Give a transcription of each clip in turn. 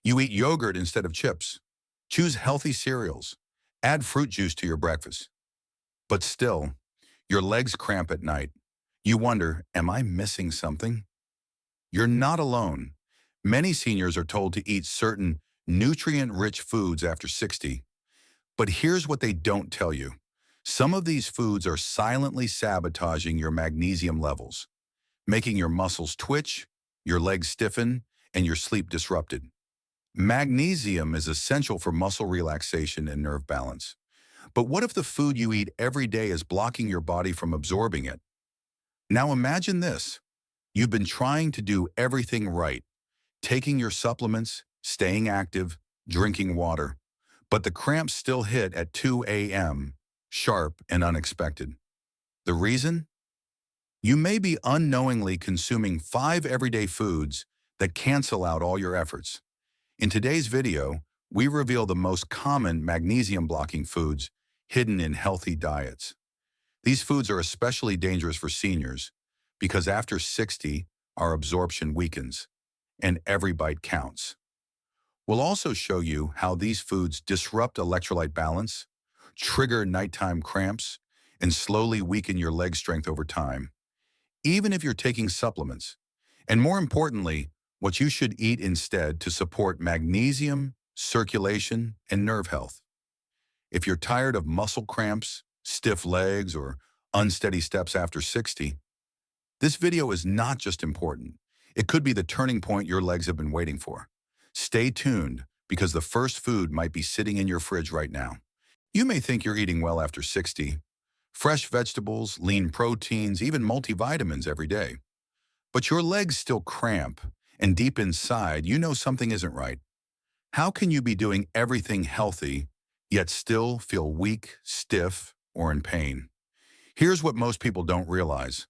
You eat yogurt instead of chips. Choose healthy cereals. Add fruit juice to your breakfast. But still, your legs cramp at night. You wonder, am I missing something? You're not alone. Many seniors are told to eat certain nutrient-rich foods after 60, but here's what they don't tell you. Some of these foods are silently sabotaging your magnesium levels, making your muscles twitch, your legs stiffen, and your sleep disrupted. Magnesium is essential for muscle relaxation and nerve balance. But what if the food you eat every day is blocking your body from absorbing it? Now imagine this. You've been trying to do everything right, taking your supplements, staying active, drinking water, but the cramps still hit at 2 a.m., sharp and unexpected. The reason? You may be unknowingly consuming 5 everyday foods that cancel out all your efforts. In today's video, we reveal the most common magnesium-blocking foods hidden in healthy diets. These foods are especially dangerous for seniors because after 60, our absorption weakens, and every bite counts. We'll also show you how these foods disrupt electrolyte balance, trigger nighttime cramps, and slowly weaken your leg strength over time, even if you're taking supplements. And more importantly, what you should eat instead to support magnesium, circulation, and nerve health. If you're tired of muscle cramps, stiff legs, or unsteady steps after 60, this video is not just important. It could be the turning point your legs have been waiting for. Stay tuned, because the first food might be sitting in your fridge right now. You may think you're eating well after 60. Fresh vegetables, lean proteins, even multivitamins every day. But your legs still cramp, and deep inside, you know something isn't right. How can you be doing everything healthy, yet still feel weak, stiff, or in pain? Here's what most people don't realize.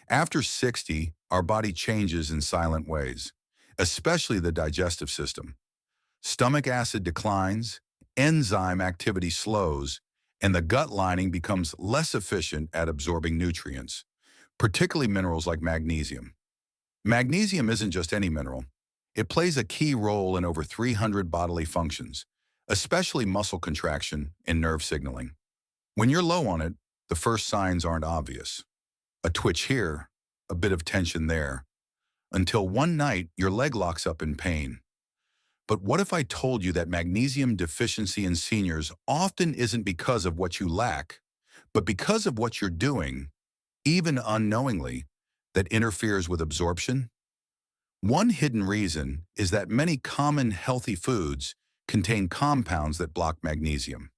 After 60, our body changes in silent ways, especially the digestive system. Stomach acid declines, enzyme activity slows, and the gut lining becomes less efficient at absorbing nutrients, particularly minerals like magnesium. Magnesium isn't just any mineral. It plays a key role in over 300 bodily functions, especially muscle contraction and nerve signaling. When you're low on it, the first signs aren't obvious. A twitch here, a bit of tension there, until one night your leg locks up in pain. But what if I told you that magnesium deficiency in seniors often isn't because of what you lack, but because of what you're doing, even unknowingly, that interferes with absorption? One hidden reason is that many common healthy foods contain compounds that block magnesium.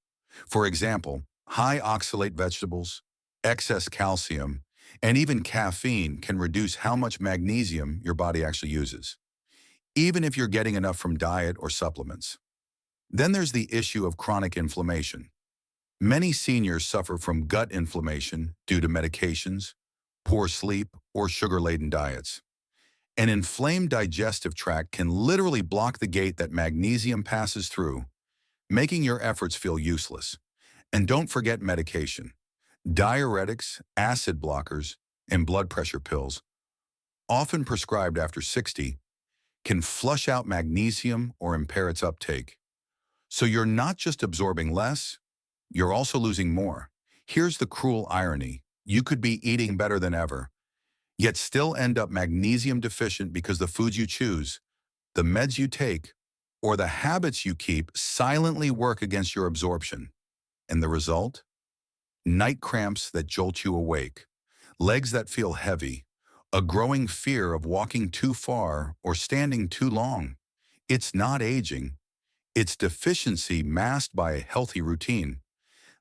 For example, high oxalate vegetables, excess calcium, and even caffeine can reduce how much magnesium your body actually uses, even if you're getting enough from diet or supplements. Then there's the issue of chronic inflammation. Many seniors suffer from gut inflammation due to medications, poor sleep, or sugar-laden diets. An inflamed digestive tract can literally block the gate that magnesium passes through, making your efforts feel useless. And don't forget medication. Diuretics, acid blockers, and blood pressure pills, often prescribed after 60, can flush out magnesium or impair its uptake. So you're not just absorbing less, you're also losing more. Here's the cruel irony. You could be eating better than ever, yet still end up magnesium deficient because the foods you choose, the meds you take, or the habits you keep silently work against your absorption. And the result? Night cramps that jolt you awake, legs that feel heavy, a growing fear of walking too far or standing too long. It's not aging, it's deficiency masked by a healthy routine.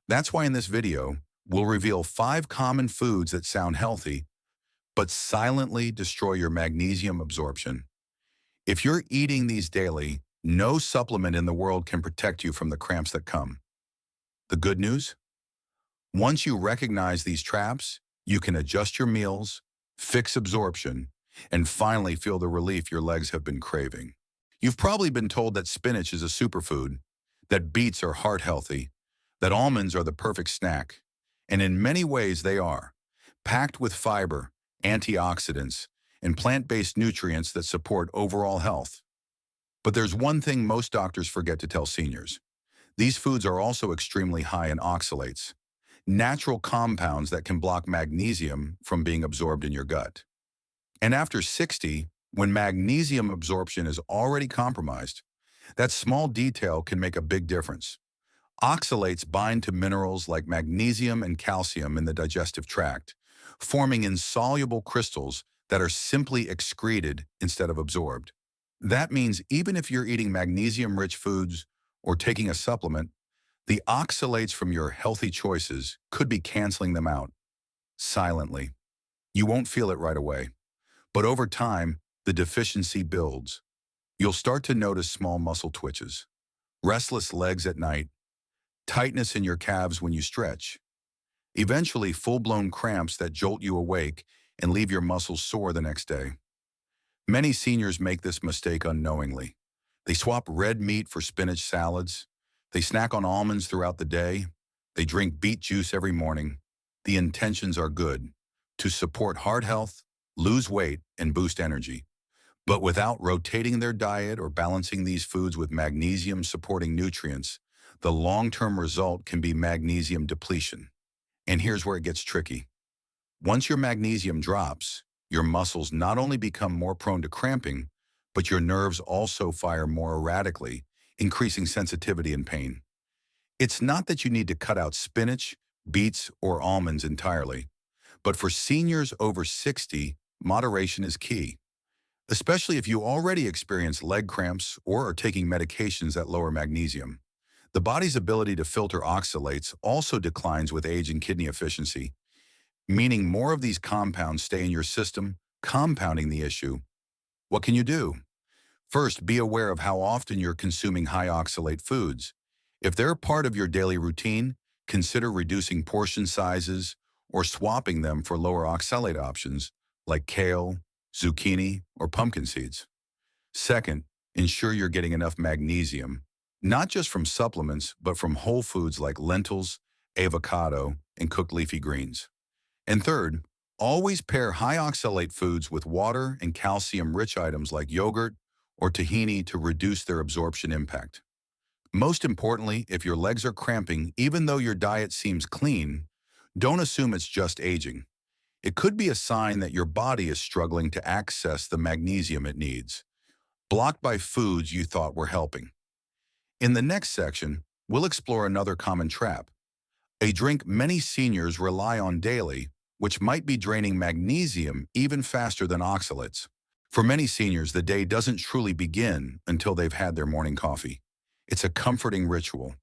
That's why in this video, we'll reveal 5 common foods that sound healthy, but silently destroy your magnesium absorption. If you're eating these daily, no supplement in the world can protect you from the cramps that come. The good news? Once you recognize these traps, you can adjust your meals, fix absorption, and finally feel the relief your legs have been craving. You've probably been told that spinach is a superfood, that beets are heart healthy, that almonds are the perfect snack, and in many ways they are, packed with fiber, antioxidants, and plant-based nutrients that support overall health. But there's one thing most doctors forget to tell seniors. These foods are also extremely high in oxalates, natural compounds that can block magnesium from being absorbed in your gut. And after 60, when magnesium absorption is already compromised, that small detail can make a big difference. Oxalates bind to minerals like magnesium and calcium in the digestive tract, forming insoluble crystals that are simply excreted instead of absorbed. That means even if you're eating magnesium-rich foods or taking a supplement, the oxalates from your healthy choices could be canceling them out silently. You won't feel it right away, but over time, the deficiency builds. You'll start to notice small muscle twitches, restless legs at night, tightness in your calves when you stretch, eventually full-blown cramps that jolt you awake and leave your muscles sore the next day. Many seniors make this mistake unknowingly. They swap red meat for spinach salads. They snack on almonds throughout the day. They drink beet juice every morning. The intentions are good, to support heart health, lose weight, and boost energy. But without rotating their diet or balancing these foods with magnesium-supporting nutrients, the long-term result can be magnesium depletion. And here's where it gets tricky. Once your magnesium drops, your muscles not only become more prone to cramping, but your nerves also fire more erratically, increasing sensitivity and pain. It's not that you need to cut out spinach, beets, or almonds entirely, but for seniors over 60, moderation is key, especially if you already experience leg cramps or are taking medications that lower magnesium. The body's ability to filter oxalates also declines with age and kidney efficiency, meaning more of these compounds stay in your system, compounding the issue. What can you do? First, be aware of how often you're consuming high oxalate foods. If they're part of your daily routine, consider reducing portion sizes or swapping them for lower oxalate options like kale, zucchini, or pumpkin seeds. Second, ensure you're getting enough magnesium, not just from supplements, but from whole foods like lentils, avocado, and cooked leafy greens. And third, always pair high oxalate foods with water and calcium-rich items like yogurt or tahini to reduce their absorption impact. Most importantly, if your legs are cramping, even though your diet seems clean, don't assume it's just aging. It could be a sign that your body is struggling to access the magnesium it needs, blocked by foods you thought were helping. In the next section, we'll explore another common trap, a drink many seniors rely on daily, which might be draining magnesium even faster than oxalates. For many seniors, the day doesn't truly begin until they've had their morning coffee. It's a comforting ritual.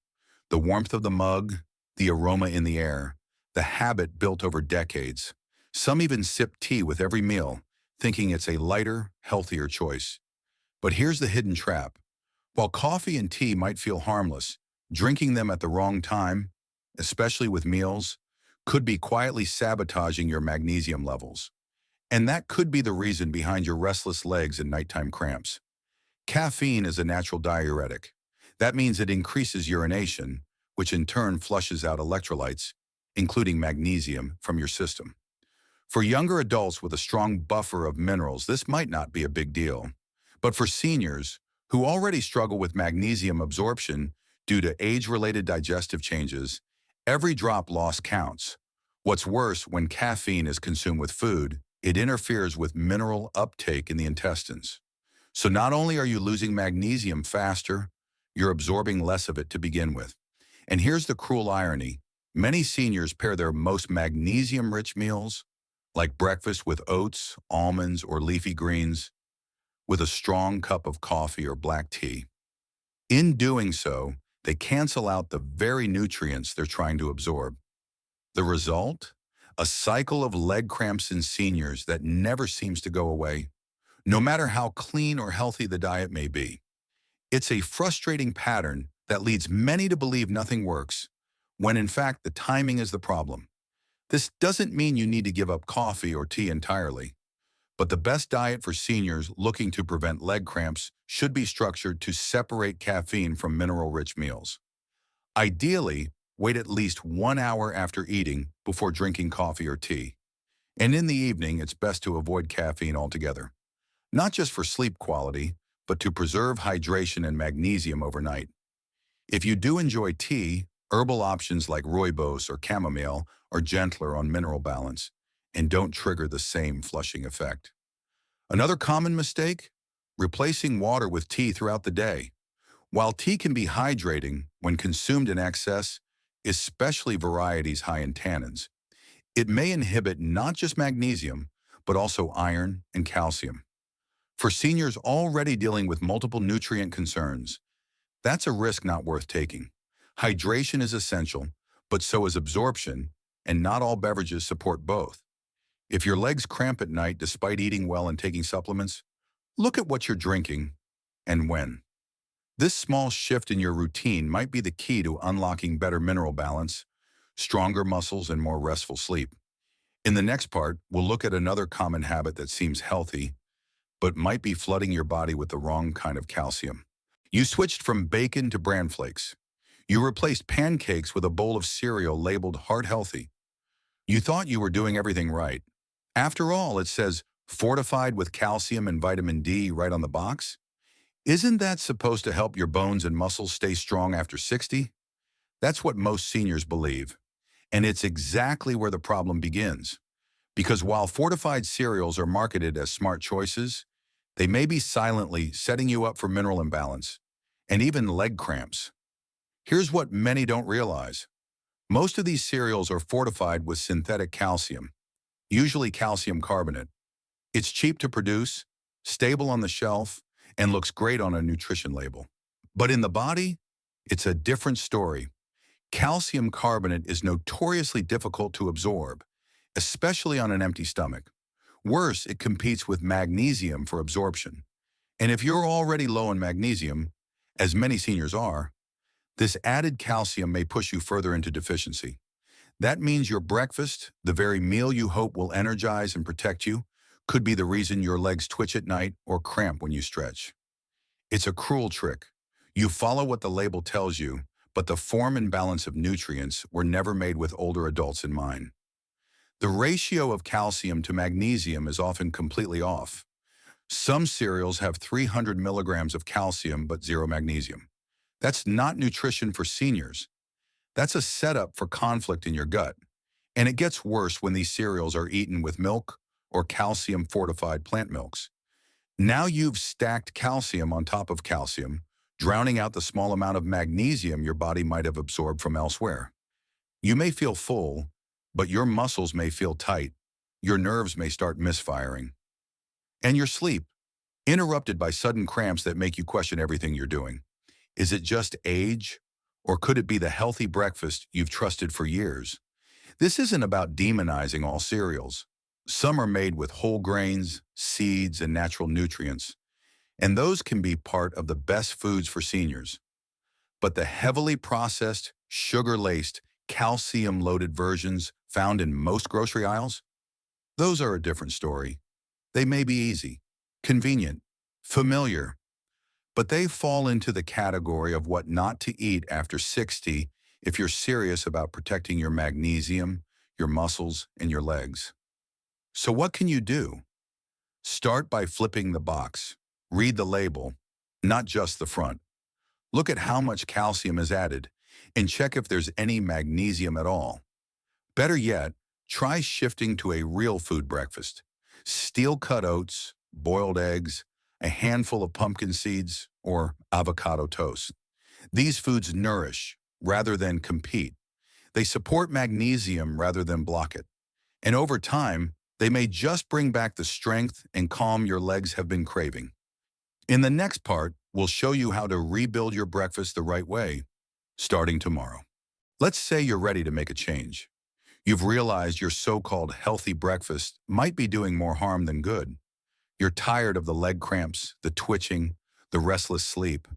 The warmth of the mug, the aroma in the air, the habit built over decades. Some even sip tea with every meal, thinking it's a lighter, healthier choice. But here's the hidden trap. While coffee and tea might feel harmless, drinking them at the wrong time, especially with meals, could be quietly sabotaging your magnesium levels. And that could be the reason behind your restless legs and nighttime cramps. Caffeine is a natural diuretic. That means it increases urination, which in turn flushes out electrolytes, including magnesium, from your system. For younger adults with a strong buffer of minerals, this might not be a big deal. But for seniors, who already struggle with magnesium absorption due to age-related digestive changes, every drop lost counts. What's worse, when caffeine is consumed with food, it interferes with mineral uptake in the intestines. So not only are you losing magnesium faster, you're absorbing less of it to begin with. And here's the cruel irony. Many seniors pair their most magnesium-rich meals, like breakfast with oats, almonds, or leafy greens, with a strong cup of coffee or black tea. In doing so, they cancel out the very nutrients they're trying to absorb. The result? A cycle of leg cramps in seniors that never seems to go away, no matter how clean or healthy the diet may be. It's a frustrating pattern that leads many to believe nothing works, when in fact the timing is the problem. This doesn't mean you need to give up coffee or tea entirely, but the best diet for seniors looking to prevent leg cramps should be structured to separate caffeine from mineral-rich meals. Ideally, wait at least 1 hour after eating before drinking coffee or tea. And in the evening, it's best to avoid caffeine altogether. Not just for sleep quality, but to preserve hydration and magnesium overnight. If you do enjoy tea, herbal options like rooibos or chamomile are gentler on mineral balance and don't trigger the same flushing effect. Another common mistake? Replacing water with tea throughout the day. While tea can be hydrating when consumed in excess, especially varieties high in tannins, it may inhibit not just magnesium, but also iron and calcium. For seniors already dealing with multiple nutrient concerns, that's a risk not worth taking. Hydration is essential, but so is absorption, and not all beverages support both. If your legs cramp at night despite eating well and taking supplements, look at what you're drinking and when. This small shift in your routine might be the key to unlocking better mineral balance, stronger muscles, and more restful sleep. In the next part, we'll look at another common habit that seems healthy, but might be flooding your body with the wrong kind of calcium. You switched from bacon to bran flakes. You replaced pancakes with a bowl of cereal labeled heart healthy. You thought you were doing everything right. After all, it says fortified with calcium and vitamin D right on the box. Isn't that supposed to help your bones and muscles stay strong after 60? That's what most seniors believe. And it's exactly where the problem begins. Because while fortified cereals are marketed as smart choices, they may be silently setting you up for mineral imbalance and even leg cramps. Here's what many don't realize. Most of these cereals are fortified with synthetic calcium, usually calcium carbonate. It's cheap to produce, stable on the shelf, and looks great on a nutrition label. But in the body, it's a different story. Calcium carbonate is notoriously difficult to absorb, especially on an empty stomach. Worse, it competes with magnesium for absorption. And if you're already low in magnesium, as many seniors are, this added calcium may push you further into deficiency. That means your breakfast, the very meal you hope will energize and protect you, could be the reason your legs twitch at night or cramp when you stretch. It's a cruel trick. You follow what the label tells you, but the form and balance of nutrients were never made with older adults in mind. The ratio of calcium to magnesium is often completely off. Some cereals have 300 milligrams of calcium but zero magnesium. That's not nutrition for seniors. That's a setup for conflict in your gut. And it gets worse when these cereals are eaten with milk or calcium-fortified plant milks. Now you've stacked calcium on top of calcium, drowning out the small amount of magnesium your body might have absorbed from elsewhere. You may feel full, but your muscles may feel tight. Your nerves may start misfiring. And your sleep, interrupted by sudden cramps that make you question everything you're doing. Is it just age? Or could it be the healthy breakfast you've trusted for years? This isn't about demonizing all cereals. Some are made with whole grains, seeds, and natural nutrients, and those can be part of the best foods for seniors. But the heavily processed, sugar-laced, calcium-loaded versions found in most grocery aisles, those are a different story. They may be easy, convenient, familiar, but they fall into the category of what not to eat after 60 if you're serious about protecting your magnesium, your muscles, and your legs. So what can you do? Start by flipping the box. Read the label, not just the front. Look at how much calcium is added and check if there's any magnesium at all. Better yet, try shifting to a real food breakfast. Steel-cut oats, boiled eggs, a handful of pumpkin seeds, or avocado toast. These foods nourish rather than compete. They support magnesium rather than block it. And over time, they may just bring back the strength and calm your legs have been craving. In the next part, we'll show you how to rebuild your breakfast the right way, starting tomorrow. Let's say you're ready to make a change. You've realized your so-called healthy breakfast might be doing more harm than good. You're tired of the leg cramps, the twitching, the restless sleep.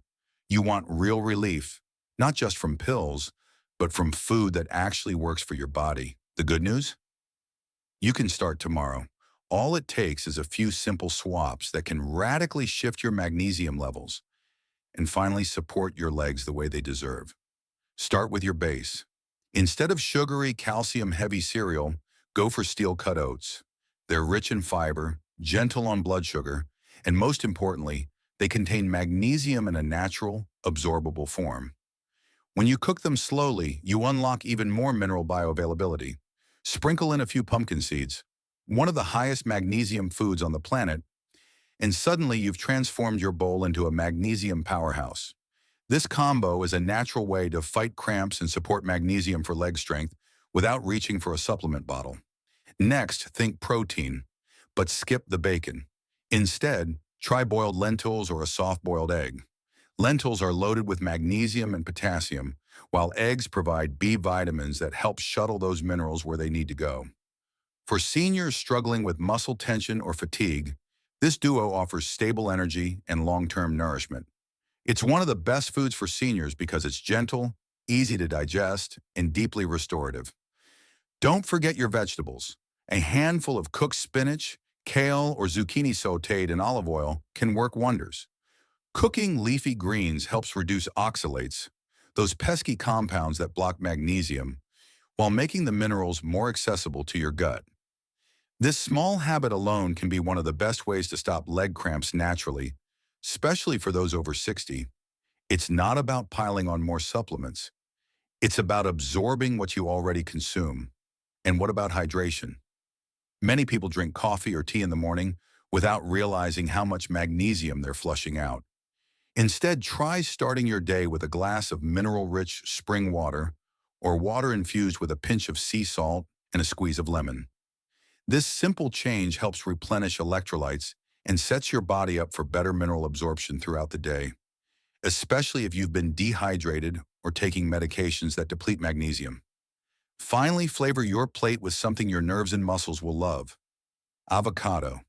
You want real relief, not just from pills, but from food that actually works for your body. The good news? You can start tomorrow. All it takes is a few simple swaps that can radically shift your magnesium levels and finally support your legs the way they deserve. Start with your base. Instead of sugary, calcium-heavy cereal, go for steel-cut oats. They're rich in fiber, gentle on blood sugar, and most importantly, They contain magnesium in a natural, absorbable form. When you cook them slowly, you unlock even more mineral bioavailability. Sprinkle in a few pumpkin seeds, one of the highest magnesium foods on the planet, and suddenly you've transformed your bowl into a magnesium powerhouse. This combo is a natural way to fight cramps and support magnesium for leg strength without reaching for a supplement bottle. Next, think protein, but skip the bacon. Instead, try boiled lentils or a soft-boiled egg. Lentils are loaded with magnesium and potassium, while eggs provide B vitamins that help shuttle those minerals where they need to go. For seniors struggling with muscle tension or fatigue, this duo offers stable energy and long-term nourishment. It's one of the best foods for seniors because it's gentle, easy to digest, and deeply restorative. Don't forget your vegetables. A handful of cooked spinach, kale, or zucchini sautéed in olive oil can work wonders. Cooking leafy greens helps reduce oxalates, those pesky compounds that block magnesium, while making the minerals more accessible to your gut. This small habit alone can be one of the best ways to stop leg cramps naturally, especially for those over 60. It's not about piling on more supplements. It's about absorbing what you already consume. And what about hydration? Many people drink coffee or tea in the morning without realizing how much magnesium they're flushing out. Instead, try starting your day with a glass of mineral-rich spring water or water infused with a pinch of sea salt and a squeeze of lemon. This simple change helps replenish electrolytes and sets your body up for better mineral absorption throughout the day, especially if you've been dehydrated or taking medications that deplete magnesium. Finally, flavor your plate with something your nerves and muscles will love. Avocado.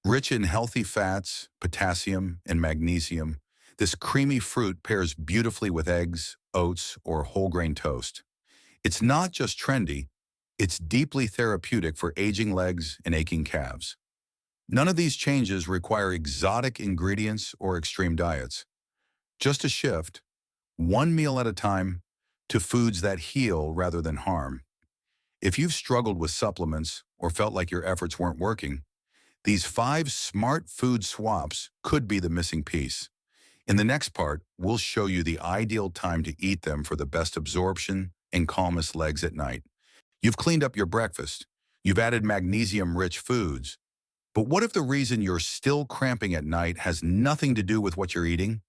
Rich in healthy fats, potassium, and magnesium, this creamy fruit pairs beautifully with eggs, oats, or whole grain toast. It's not just trendy, it's deeply therapeutic for aging legs and aching calves. None of these changes require exotic ingredients or extreme diets. Just a shift, one meal at a time, to foods that heal rather than harm. If you've struggled with supplements or felt like your efforts weren't working, these 5 smart food swaps could be the missing piece. In the next part, we'll show you the ideal time to eat them for the best absorption and calmest legs at night. You've cleaned up your breakfast. You've added magnesium-rich foods. But what if the reason you're still cramping at night has nothing to do with what you're eating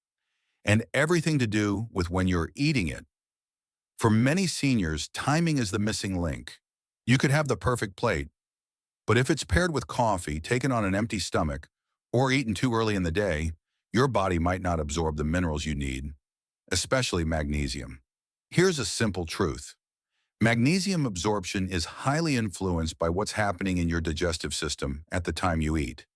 and everything to do with when you're eating it? For many seniors, timing is the missing link. You could have the perfect plate, but if it's paired with coffee, taken on an empty stomach, or eaten too early in the day, your body might not absorb the minerals you need, especially magnesium. Here's a simple truth. Magnesium absorption is highly influenced by what's happening in your digestive system at the time you eat.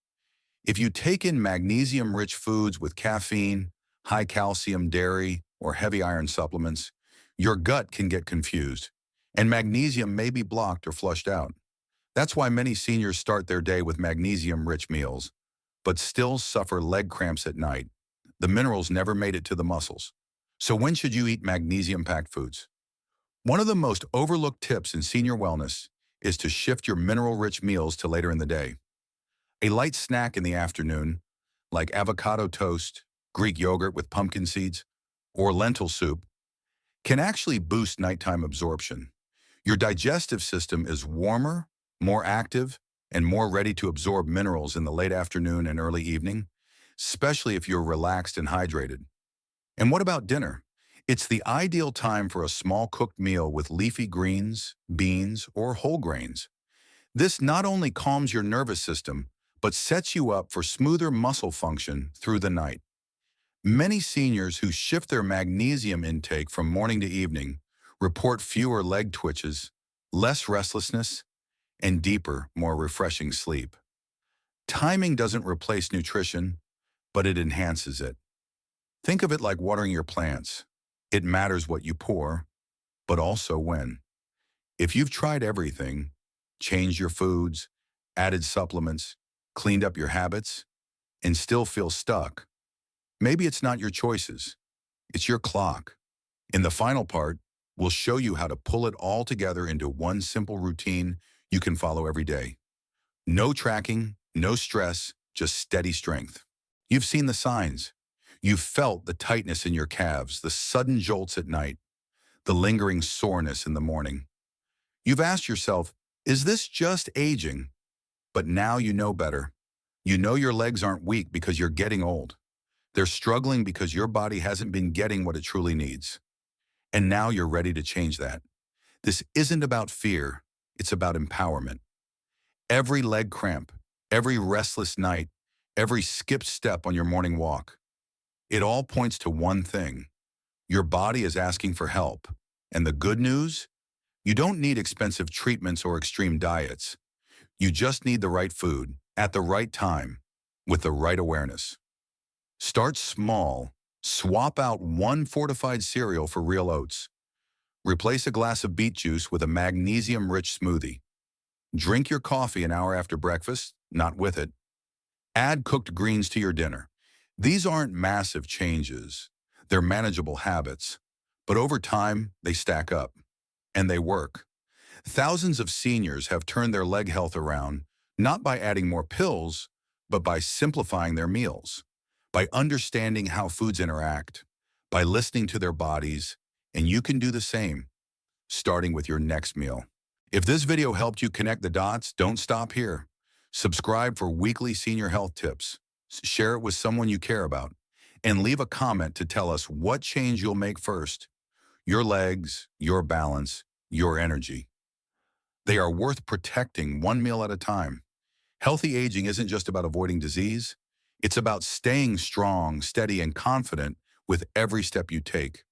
If you take in magnesium-rich foods with caffeine, high-calcium dairy, or heavy iron supplements, your gut can get confused, and magnesium may be blocked or flushed out. That's why many seniors start their day with magnesium-rich meals, but still suffer leg cramps at night. The minerals never made it to the muscles. So when should you eat magnesium-packed foods? One of the most overlooked tips in senior wellness is to shift your mineral-rich meals to later in the day. A light snack in the afternoon, like avocado toast, Greek yogurt with pumpkin seeds, or lentil soup, can actually boost nighttime absorption. Your digestive system is warmer, more active, and more ready to absorb minerals in the late afternoon and early evening, especially if you're relaxed and hydrated. And what about dinner? It's the ideal time for a small cooked meal with leafy greens, beans, or whole grains. This not only calms your nervous system, but sets you up for smoother muscle function through the night. Many seniors who shift their magnesium intake from morning to evening report fewer leg twitches, less restlessness, and deeper, more refreshing sleep. Timing doesn't replace nutrition, but it enhances it. Think of it like watering your plants. It matters what you pour, but also when. If you've tried everything, changed your foods, added supplements, cleaned up your habits, and still feel stuck, maybe it's not your choices, it's your clock. In the final part, we'll show you how to pull it all together into one simple routine you can follow every day. No tracking, no stress, just steady strength. You've seen the signs. You've felt the tightness in your calves, the sudden jolts at night, the lingering soreness in the morning. You've asked yourself, is this just aging? But now you know better. You know your legs aren't weak because you're getting old. They're struggling because your body hasn't been getting what it truly needs. And now you're ready to change that. This isn't about fear, it's about empowerment. Every leg cramp, every restless night, every skipped step on your morning walk, it all points to one thing. Your body is asking for help. And the good news? You don't need expensive treatments or extreme diets. You just need the right food, at the right time, with the right awareness. Start small. Swap out one fortified cereal for real oats. Replace a glass of beet juice with a magnesium-rich smoothie. Drink your coffee an hour after breakfast, not with it. Add cooked greens to your dinner. These aren't massive changes. They're manageable habits. But over time, they stack up. And they work. Thousands of seniors have turned their leg health around, not by adding more pills, but by simplifying their meals, by understanding how foods interact, by listening to their bodies, and you can do the same, starting with your next meal. If this video helped you connect the dots, don't stop here. Subscribe for weekly senior health tips. Share it with someone you care about. And leave a comment to tell us what change you'll make first. Your legs, your balance, your energy. They are worth protecting one meal at a time. Healthy aging isn't just about avoiding disease. It's about staying strong, steady, and confident with every step you take.